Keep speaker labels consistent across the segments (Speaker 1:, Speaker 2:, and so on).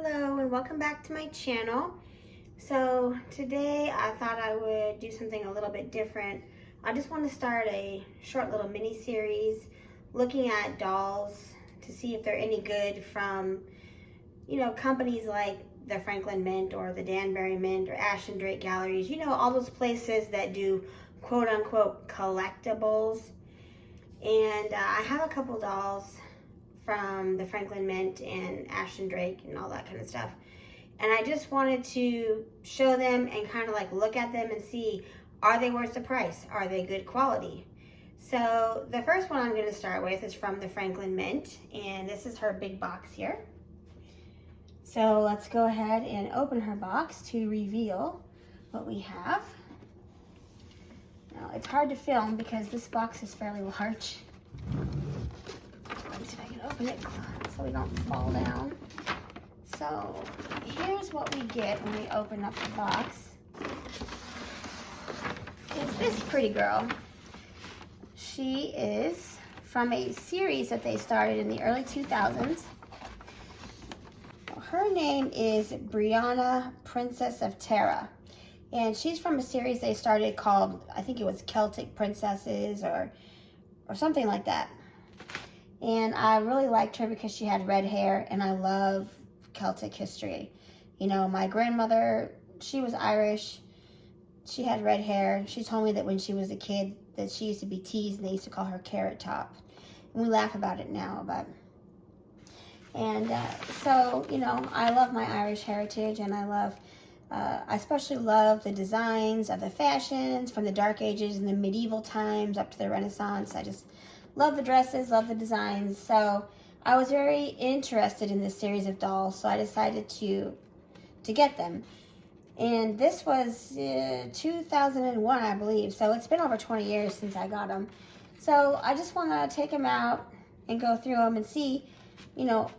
Speaker 1: Hello and welcome back to my channel. So today I thought I would do something a little bit different. I just want to start a short little mini series looking at dolls to see if they're any good from, companies like the Franklin Mint or the Danbury Mint or Ashton Drake Galleries, all those places that do quote unquote collectibles. And I have a couple dolls from the Franklin Mint and Ashton Drake and all that kind of stuff. And I just wanted to show them and kind of like look at them and see, are they worth the price? Are they good quality? So the first one I'm going to start with is from the Franklin Mint, and this is her big box here. So let's go ahead and open her box to reveal what we have. Now it's hard to film because this box is fairly large. Let me see if I can open it so we don't fall down. So here's what we get when we open up the box. It's this pretty girl. She is from a series that they started in the early 2000s. Her name is Brianna, Princess of Terra. And she's from a series they started called, I think it was Celtic Princesses or something like that. And I really liked her because she had red hair, and I love Celtic history. My grandmother, she was Irish. She had red hair. She told me that when she was a kid that she used to be teased and they used to call her Carrot Top. And we laugh about it now, so, I love my Irish heritage, and I especially love the designs of the fashions from the Dark Ages and the medieval times up to the Renaissance. I just love the dresses, love the designs. So I was very interested in this series of dolls, so I decided to get them. And this was 2001, I believe. So it's been over 20 years since I got them. So I just want to take them out and go through them and see,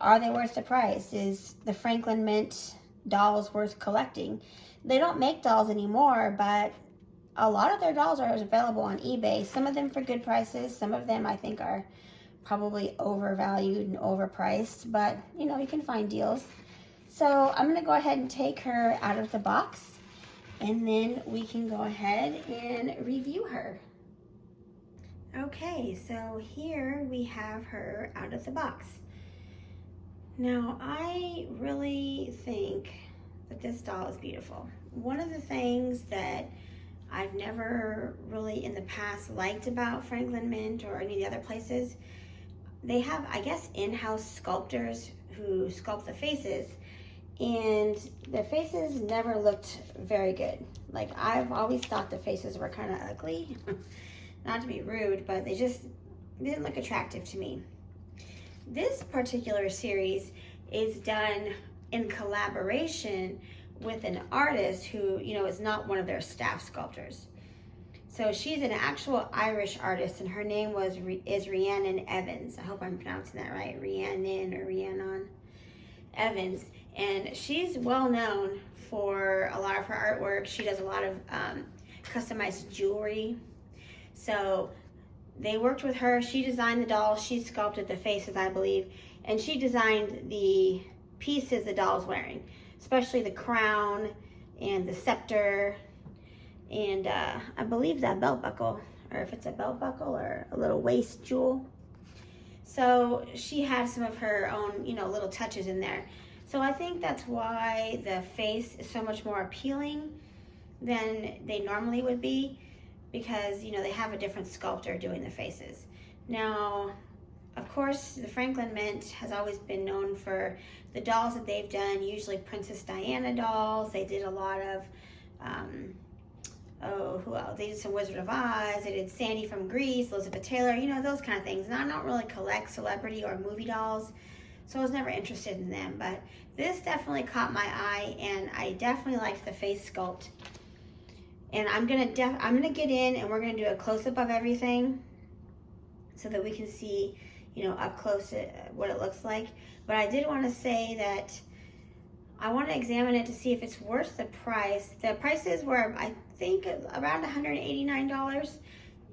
Speaker 1: are they worth the price? Is the Franklin Mint dolls worth collecting? They don't make dolls anymore, but a lot of their dolls are available on eBay. Some of them for good prices. Some of them I think are probably overvalued and overpriced, but you can find deals. So I'm going to go ahead and take her out of the box, and then we can go ahead and review her. Okay, so here we have her out of the box. Now I really think that this doll is beautiful. One of the things that I've never really in the past liked about Franklin Mint or any of the other places, they have, I guess, in-house sculptors who sculpt the faces, and the faces never looked very good. Like, I've always thought the faces were kind of ugly. Not to be rude, but they just didn't look attractive to me. This particular series is done in collaboration with an artist who, is not one of their staff sculptors. So she's an actual Irish artist, and her name is Rhiannon Evans. I hope I'm pronouncing that right. Rhiannon Evans. And she's well known for a lot of her artwork. She does a lot of customized jewelry. So they worked with her. She designed the dolls. She sculpted the faces, I believe. And she designed the pieces the doll's wearing, especially the crown and the scepter and I believe that belt buckle, or if it's a belt buckle or a little waist jewel. So she had some of her own, little touches in there. So I think that's why the face is so much more appealing than they normally would be, because, they have a different sculptor doing the faces. Now, of course, the Franklin Mint has always been known for the dolls that they've done, usually Princess Diana dolls. They did a lot of, who else? They did some Wizard of Oz. They did Sandy from Greece, Elizabeth Taylor, those kind of things. And I don't really collect celebrity or movie dolls, so I was never interested in them. But this definitely caught my eye, and I definitely liked the face sculpt. And I'm gonna get in, and we're gonna do a close-up of everything so that we can see, up close what it looks like. But I did want to say that I want to examine it to see if it's worth the price. The prices were, I think, around $189.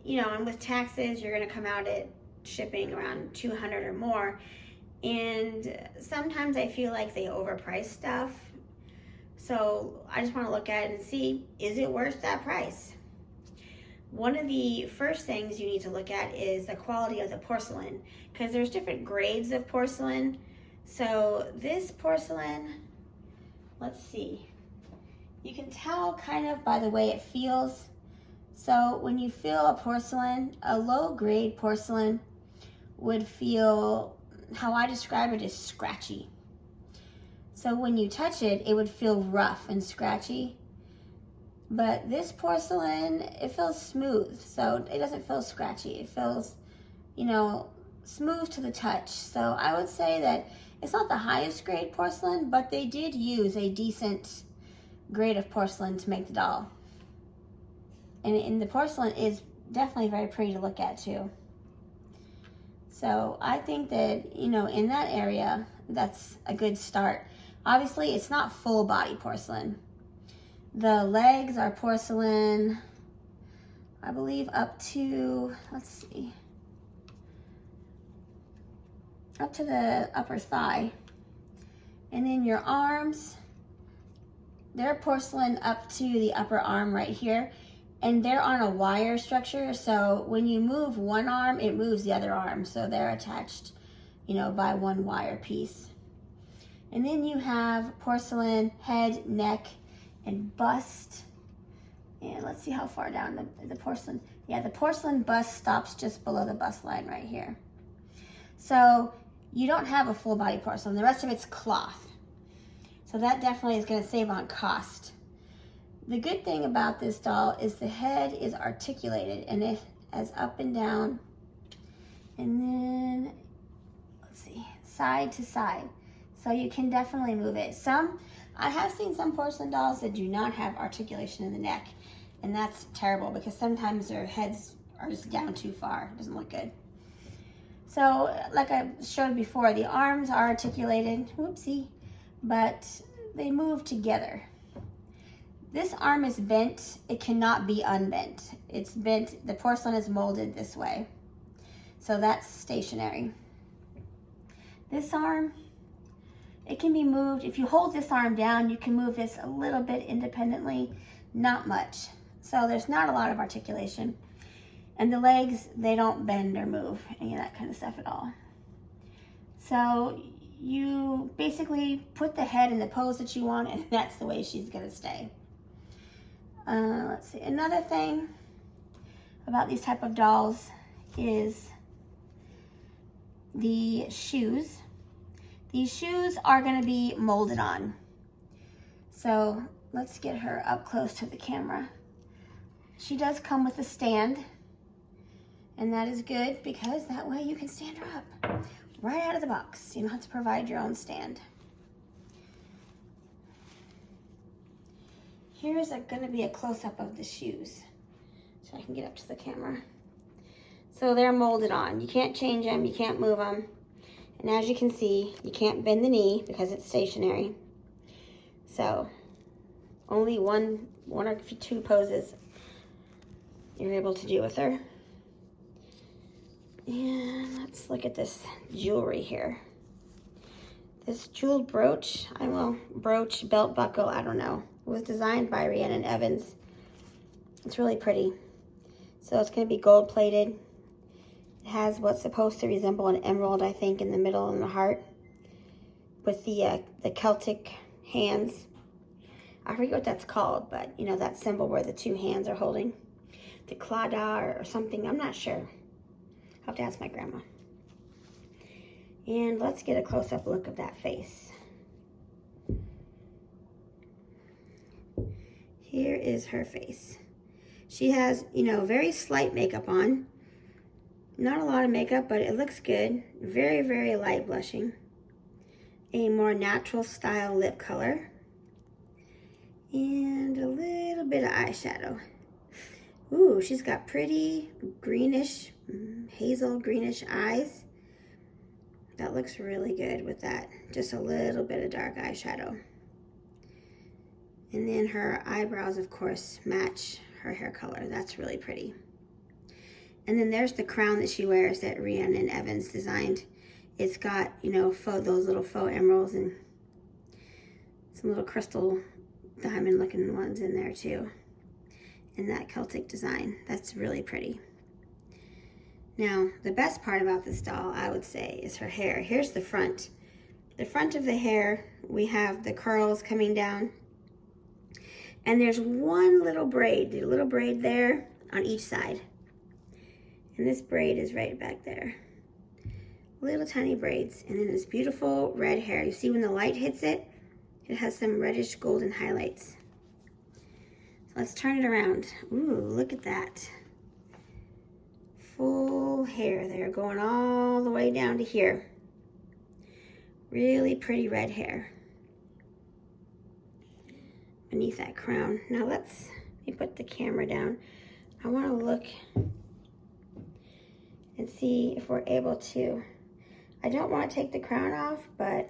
Speaker 1: And with taxes, you're gonna come out at shipping around $200 or more. And sometimes I feel like they overprice stuff. So I just want to look at it and see, is it worth that price? One of the first things you need to look at is the quality of the porcelain, because there's different grades of porcelain. So this porcelain, let's see, you can tell kind of by the way it feels. So when you feel a porcelain, a low grade porcelain would feel, how I describe it is scratchy. So when you touch it, it would feel rough and scratchy. But this porcelain, it feels smooth, so it doesn't feel scratchy. It feels, you know, smooth to the touch. So I would say that it's not the highest grade porcelain, but they did use a decent grade of porcelain to make the doll. And the porcelain is definitely very pretty to look at too. So I think that, you know, in that area, that's a good start. Obviously, it's not full body porcelain. The legs are porcelain, I believe up to, let's see, up to the upper thigh. And then your arms, they're porcelain up to the upper arm right here. And they're on a wire structure, so when you move one arm, it moves the other arm. So they're attached, you know, by one wire piece. And then you have porcelain head, neck, and bust. And let's see how far down the porcelain. Yeah, the porcelain bust stops just below the bust line right here. So you don't have a full body porcelain. The rest of it's cloth. So that definitely is going to save on cost. The good thing about this doll is the head is articulated and it has up and down, and then let's see, side to side. So you can definitely move it. I have seen some porcelain dolls that do not have articulation in the neck, and that's terrible because sometimes their heads are just down too far. It doesn't look good. So like I showed before, the arms are articulated, whoopsie, but they move together. This arm is bent. It cannot be unbent. It's bent. The porcelain is molded this way. So that's stationary. This arm, it can be moved. If you hold this arm down, you can move this a little bit independently, not much. So there's not a lot of articulation. And the legs, they don't bend or move, any of that kind of stuff at all. So you basically put the head in the pose that you want, and that's the way she's gonna stay. Let's see, another thing about these type of dolls is the shoes. These shoes are going to be molded on. So let's get her up close to the camera. She does come with a stand, and that is good because that way you can stand her up right out of the box. You don't have to provide your own stand. Here's going to be a close-up of the shoes, so I can get up to the camera. So they're molded on. You can't change them, you can't move them. And as you can see, you can't bend the knee because it's stationary. So only one or two poses you're able to do with her. And let's look at this jewelry here. This jeweled brooch, brooch, belt buckle, I don't know. It was designed by Brianna Evans. It's really pretty. So it's going to be gold plated. It has what's supposed to resemble an emerald, I think, in the middle and the heart, with the Celtic hands. I forget what that's called, but you know, that symbol where the two hands are holding the clada or something. I'm not sure. I'll have to ask my grandma. And let's get a close-up look of that face. Here is her face. She has, you know, very slight makeup on. Not a lot of makeup, but it looks good. Very, very light blushing. A more natural style lip color. And a little bit of eyeshadow. Ooh, she's got pretty greenish, hazel greenish eyes. That looks really good with that. Just a little bit of dark eyeshadow. And then her eyebrows, of course, match her hair color. That's really pretty. And then there's the crown that she wears that Brianna Evans designed It's got, you know, those little faux emeralds and some little crystal diamond looking ones in there too. In that Celtic design. That's really pretty. Now, the best part about this doll, I would say, is her hair. Here's the front. The front of the hair, we have the curls coming down. And there's one little braid, the little braid there on each side. And this braid is right back there. Little tiny braids. And then this beautiful red hair. You see when the light hits it, it has some reddish golden highlights. Let's turn it around. Ooh, look at that. Full hair there, going all the way down to here. Really pretty red hair beneath that crown. Now let me put the camera down. I want to look and see if we're able to. I don't want to take the crown off, but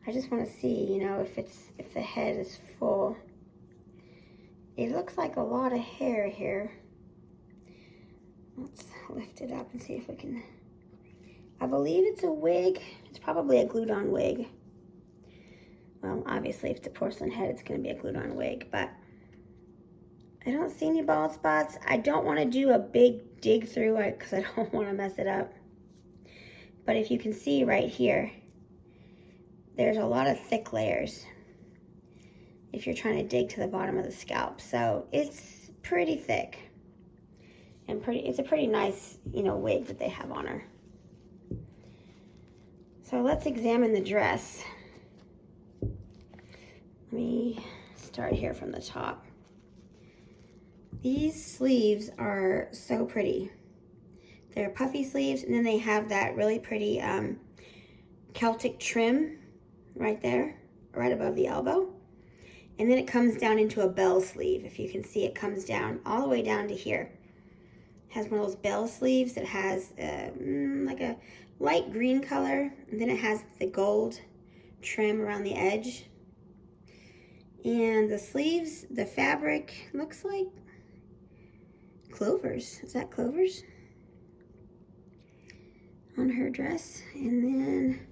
Speaker 1: I just want to see, you know, if the head is full. It looks like a lot of hair here. Let's lift it up and see if we can. I believe it's a wig. It's probably a glued-on wig. Well, obviously, if it's a porcelain head, it's going to be a glued-on wig, but I don't see any bald spots. I don't want to do a big dig through because I don't want to mess it up. But if you can see right here, there's a lot of thick layers if you're trying to dig to the bottom of the scalp. So it's pretty thick and it's a pretty nice, you know, wig that they have on her. So let's examine the dress. Let me start here from the top. These sleeves are so pretty. They're puffy sleeves, and then they have that really pretty Celtic trim right there, right above the elbow. And then it comes down into a bell sleeve. If you can see, it comes down all the way down to here. It has one of those bell sleeves that has like a light green color. And then it has the gold trim around the edge. And the sleeves, the fabric looks like clovers. Is that clovers? On her dress. And then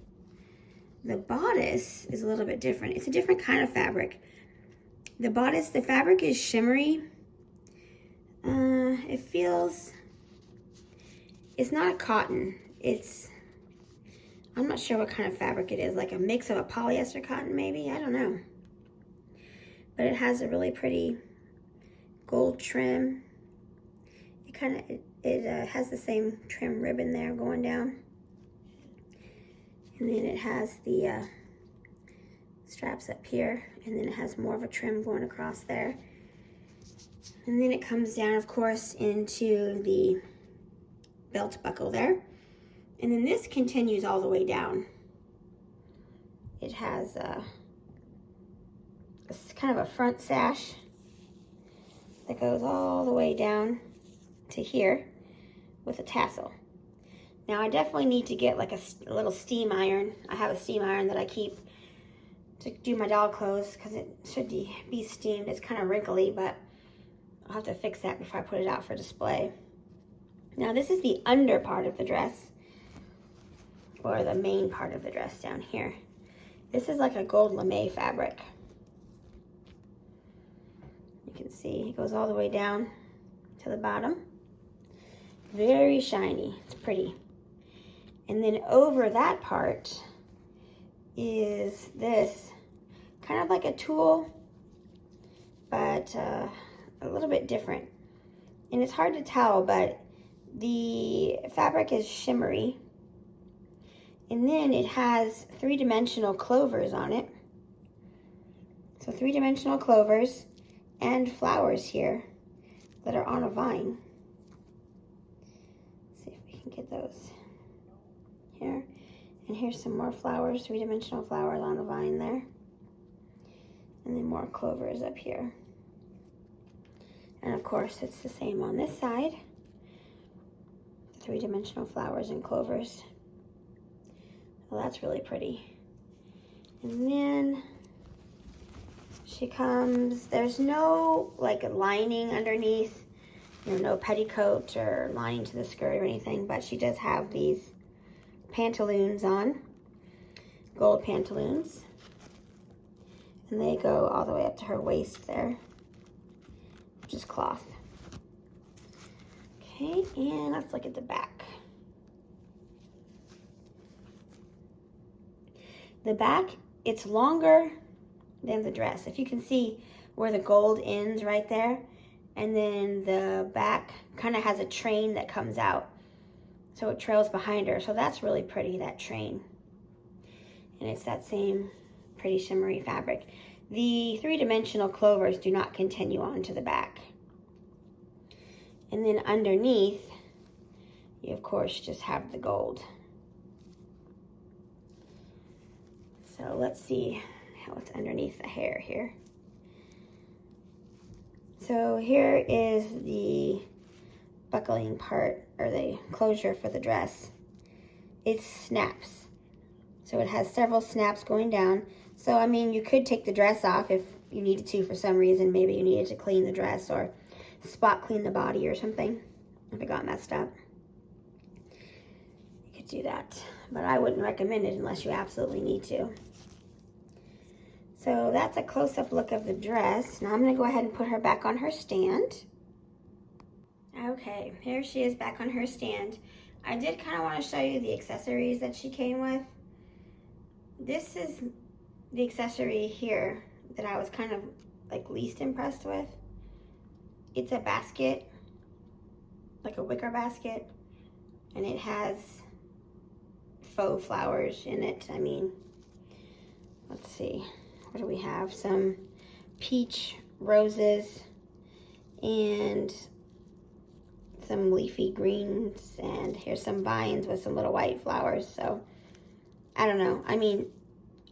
Speaker 1: the bodice is a little bit different. It's a different kind of fabric. The bodice, the fabric is shimmery. It feels, it's not a cotton. I'm not sure what kind of fabric it is, like a mix of a polyester cotton maybe, I don't know. But it has a really pretty gold trim. It has the same trim ribbon there going down. And then it has the straps up here, and then it has more of a trim going across there. And then it comes down, of course, into the belt buckle there. And then this continues all the way down. It has it's kind of a front sash that goes all the way down to here with a tassel. Now I definitely need to get like a little steam iron. I have a steam iron that I keep to do my doll clothes because it should be steamed. It's kind of wrinkly, but I'll have to fix that before I put it out for display. Now this is the under part of the dress, or the main part of the dress down here. This is like a gold lame fabric. You can see it goes all the way down to the bottom. Very shiny, it's pretty. And then over that part is this, kind of like a tulle, but a little bit different. And it's hard to tell, but the fabric is shimmery. And then it has three-dimensional clovers on it. So three-dimensional clovers and flowers here that are on a vine. Let's see if we can get those here. And here's some more flowers, three-dimensional flowers on the vine there. And then more clovers up here. And of course, it's the same on this side. Three-dimensional flowers and clovers. Well, that's really pretty. And then she comes, there's no like lining underneath, you know, no petticoat or lining to the skirt or anything, but she does have these pantaloons on, gold pantaloons. And they go all the way up to her waist there, which is cloth. Okay, and let's look at the back. The back, it's longer than the dress. If you can see where the gold ends right there, and then the back kind of has a train that comes out. So it trails behind her. So that's really pretty, that train. And it's that same pretty shimmery fabric. The three-dimensional clovers do not continue on to the back. And then underneath, you of course just have the gold. So let's see how it's underneath the hair here. So here is the buckling part, or the closure for the dress. It snaps. So it has several snaps going down. So, I mean, you could take the dress off if you needed to for some reason. Maybe you needed to clean the dress or spot clean the body or something if it got messed up. You could do that. But I wouldn't recommend it unless you absolutely need to. So that's a close-up look of the dress. Now I'm going to go ahead and put her back on her stand. Okay, here she is back on her stand. I did kind of want to show you the accessories that she came with. This is the accessory here that I was kind of like least impressed with. It's a basket, like a wicker basket, and it has faux flowers in it. I mean, let's see, what do we have? Some peach roses and some leafy greens, and here's some vines with some little white flowers. So I don't know. I mean,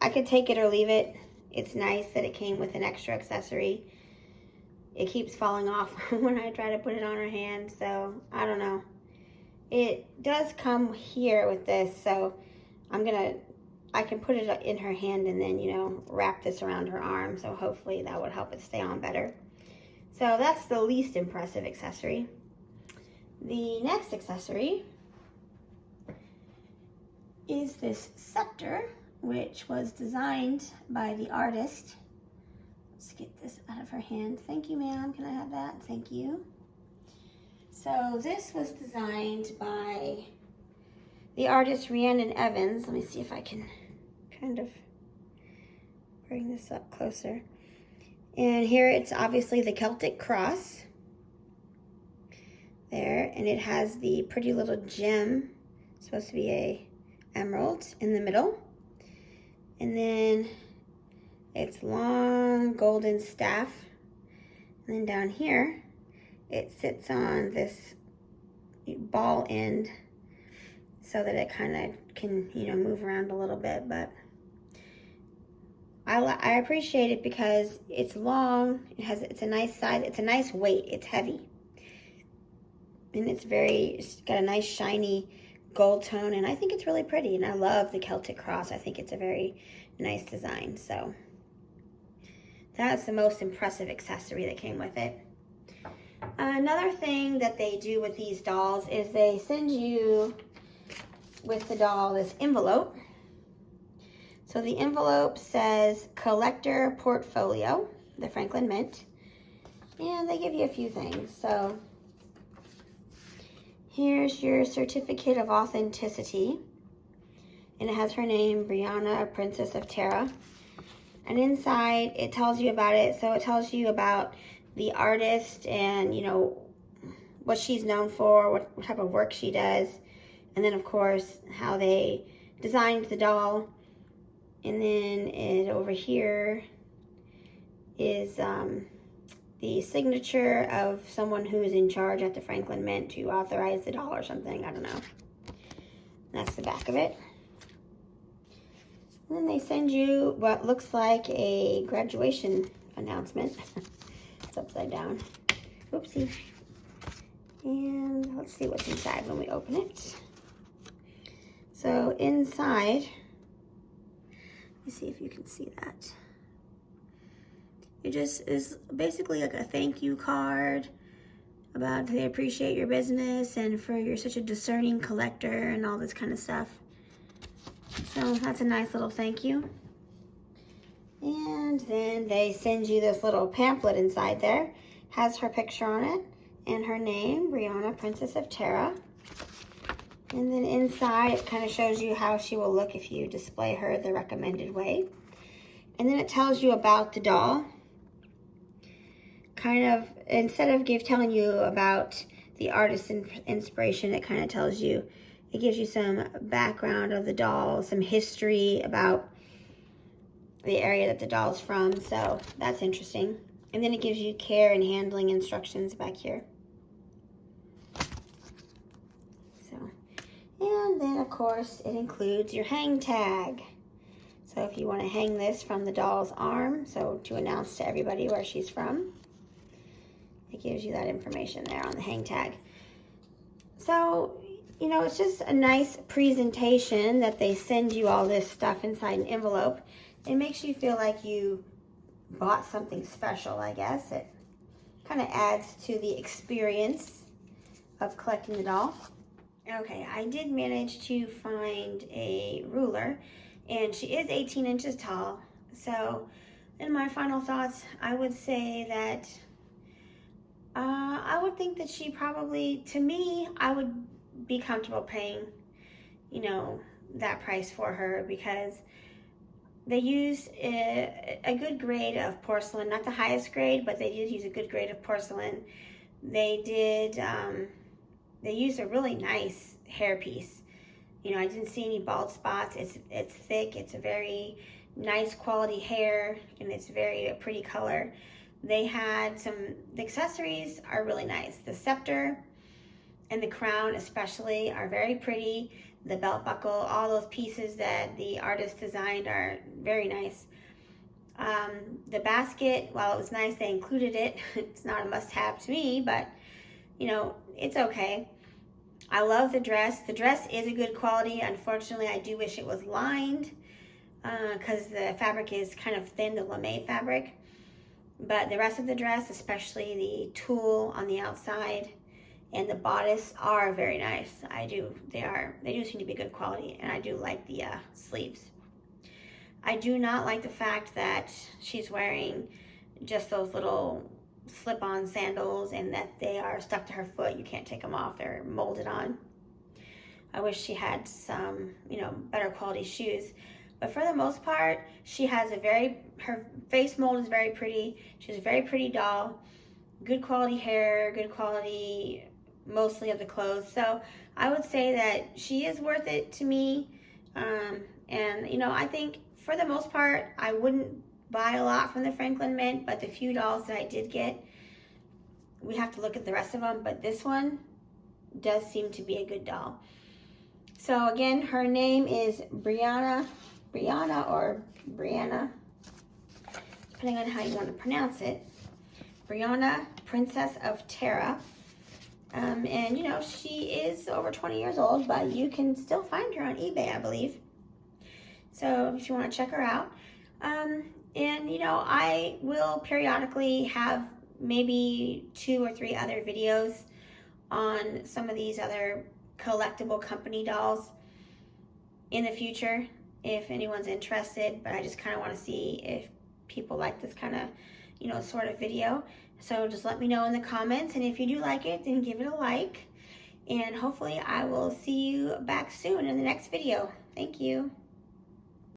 Speaker 1: I could take it or leave it. It's nice that it came with an extra accessory. It keeps falling off when I try to put it on her hand, so I don't know. It does come here with this, so I can put it in her hand and then, you know, wrap this around her arm, so hopefully that would help it stay on better. So that's the least impressive accessory. The next accessory is this scepter, which was designed by the artist. Let's get this out of her hand. Thank you, ma'am. Can I have that? Thank you. So this was designed by the artist Brianna Evans. Let me see if I can kind of bring this up closer. And here it's obviously the Celtic cross there, and it has the pretty little gem, supposed to be a emerald in the middle, and then it's long golden staff, and then down here it sits on this ball end so that it kind of can, you know, move around a little bit. But I appreciate it because it's long, it's a nice size, it's a nice weight, it's heavy, and it's got a nice shiny gold tone, and I think it's really pretty, and I love the Celtic cross. I think it's a very nice design. So that's the most impressive accessory that came with it. Another thing that they do with these dolls is they send you with the doll this envelope. So the envelope says Collector Portfolio, the Franklin Mint, and they give you a few things. So here's your certificate of authenticity, and it has her name, Brianna, Princess of Terra. And inside it tells you about it. So it tells you about the artist and, you know, what she's known for, what type of work she does, and then of course how they designed the doll. And then over here is the signature of someone who is in charge at the Franklin Mint to authorize the doll or something. I don't know. That's the back of it. And then they send you what looks like a graduation announcement. It's upside down. Oopsie. And let's see what's inside when we open it. So inside, let me see if you can see that. It just is basically like a thank you card about they appreciate your business and for you're such a discerning collector and all this kind of stuff. So that's a nice little thank you. And then they send you this little pamphlet inside there. Has her picture on it and her name, Brianna, Princess of Terra. And then inside it kind of shows you how she will look if you display her the recommended way. And then it tells you about the doll. Kind of, instead of telling you about the artist's inspiration, it kind of tells you, it gives you some background of the doll, some history about the area that the doll's from, so that's interesting. And then it gives you care and handling instructions back here. So, and then of course it includes your hang tag. So if you want to hang this from the doll's arm, so to announce to everybody where she's from, it gives you that information there on the hang tag. So, you know, it's just a nice presentation that they send you all this stuff inside an envelope. It makes you feel like you bought something special, I guess. It kind of adds to the experience of collecting the doll. Okay, I did manage to find a ruler, and she is 18 inches tall. So in my final thoughts, I would say that I would think that she probably, to me, I would be comfortable paying, you know, that price for her, because they used a good grade of porcelain, not the highest grade, but they did use a good grade of porcelain. They did, they used a really nice hair piece. You know, I didn't see any bald spots. It's thick, it's a very nice quality hair, and it's very a pretty color. They had the accessories are really nice. The scepter and the crown especially are very pretty. The belt buckle, all those pieces that the artist designed are very nice. The basket, while it was nice they included it, it's not a must-have to me, but you know, it's okay. I love the dress. The dress is a good quality. Unfortunately, I do wish it was lined because the fabric is kind of thin, the lame fabric. But the rest of the dress, especially the tulle on the outside and the bodice, are very nice. They do seem to be good quality, and I do like the sleeves. I do not like the fact that she's wearing just those little slip-on sandals and that they are stuck to her foot. You can't take them off, they're molded on. I wish she had some, you know, better quality shoes. But for the most part, she has her face mold is very pretty. She's a very pretty doll. Good quality hair, good quality mostly of the clothes. So I would say that she is worth it to me. And, you know, I think for the most part, I wouldn't buy a lot from the Franklin Mint, but the few dolls that I did get, we have to look at the rest of them. But this one does seem to be a good doll. So again, her name is Brianna or Brianna, depending on how you want to pronounce it. Brianna, Princess of Terra. And you know, she is over 20 years old, but you can still find her on eBay, I believe. So if you want to check her out. And you know, I will periodically have maybe 2 or 3 other videos on some of these other collectible company dolls in the future, if anyone's interested. But I just kind of want to see if people like this kind of, you know, sort of video. So just let me know in the comments, and if you do like it, then give it a like, and hopefully I will see you back soon in the next video. Thank you.